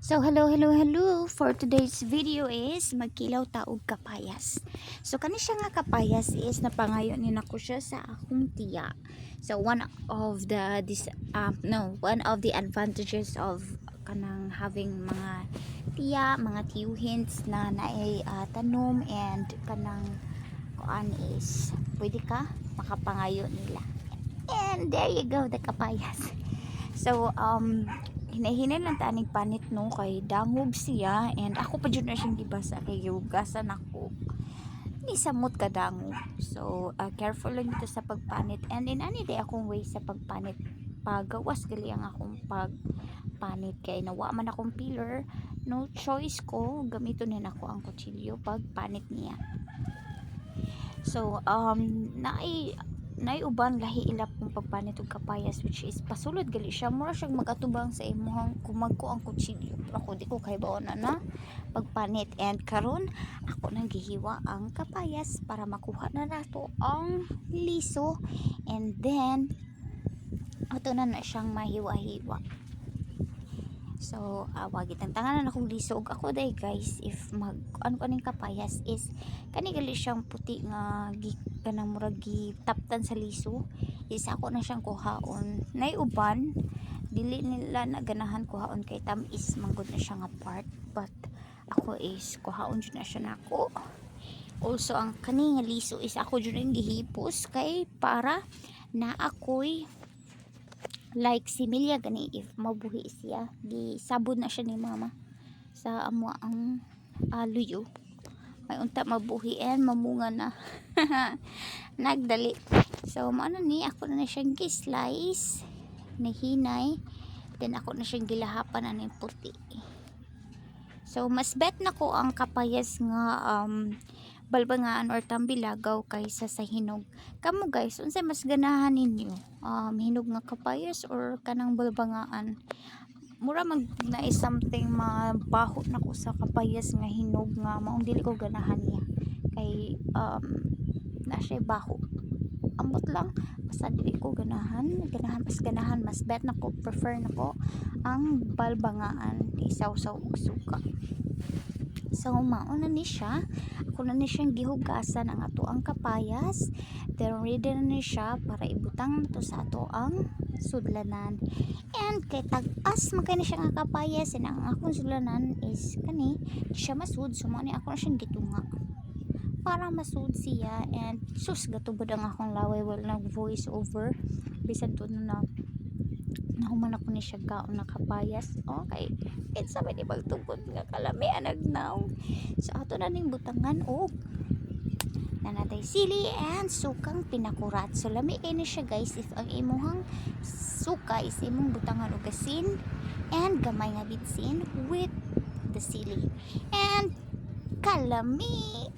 So hello. For today's video is magkilaw taog kapayas. So kani siya nga kapayas is napangayo ni nako siya sa akong tiya. So one of the advantages of kanang having mga tiya, mga tiyuhins na naay tanom and kanang kuan is pwede ka makapangayo nila. And there you go, the kapayas. So hinahinay lang tanig panit no kay dangog siya and ako pa jud na siyang gibasa kay gihugasan ako ni samot ka dangog. So careful lang dito sa pagpanit and in any day akong way sa pagpanit pagawas gali ang akong pagpanit kay nawa man akong peeler, no choice ko gamiton din ako ang kutsilyo pagpanit niya. So uban lahi ilap kung pagpanit og kapayas which is pasulod gali siya mura siyang magatubang sa imuhang kumagko ang kutsilyo. Pero ako di ko kay baon na pagpanit and karon ako nang gihiwa ang kapayas para makuha na nato ang liso and then ato na siyang mahiwa-hiwa. So wag itang tanganan akong liso ug ako day guys if mag ano kaning kapayas is kani gali siyang puti nga kanang murag gitaptan sa liso is ako na siyang kuhaon. Nay uban dili nila na ganahan kuhaon kay tamis manggod na siya nga part but ako is kuhaon jud na siya nako. Also ang kani nga liso is ako jud ang gihipos kay para na ako'y like si Milya gani if mabuhi siya gisabod na siya ni mama sa amo ang luyo may unta mabuhi and mamunga na nagdali. So maano ni ako na siyang gi-slice na hinay then ako na siyang gilahapan na ng puti. So mas bet na ko ang kapayas nga balbangaan or tambilagaw kaysa sa hinog. Kamo guys, unsay mas ganahan ninyo? Hinog nga kapayas or kanang balbangaan? Mura mag na is something mabaho na ko sa kapayas nga hinog nga maong dili ko ganahan niya. Kay na siya baho. Ambot lang basta dili ko ganahan mas bet na ko prefer na ko ang balbangaan isaw-saw og suka. So mauna ni siya ako na ni siyang gihugasan ang ato ang kapayas then ready na ni siya para ibutang to sa ato ang sudlanan and kay tag-as magkay na siya nga kapayas and ang akong sudlanan is kani siya masud so ni ako na siyang gitunga para masud siya and sus gatubod ang akong laway while nag voice over bisan to na nahuman ako ni siya gaon na kapayas. Okay it's sabay di bagtugod nga kalami anagnaw so ato na ning butangan og nanatay sili and sukang pinakurat. So lami kay ni siya guys if ang imuhang suka is imong butangan og asin and gamay nga bitsin with the sili and kalami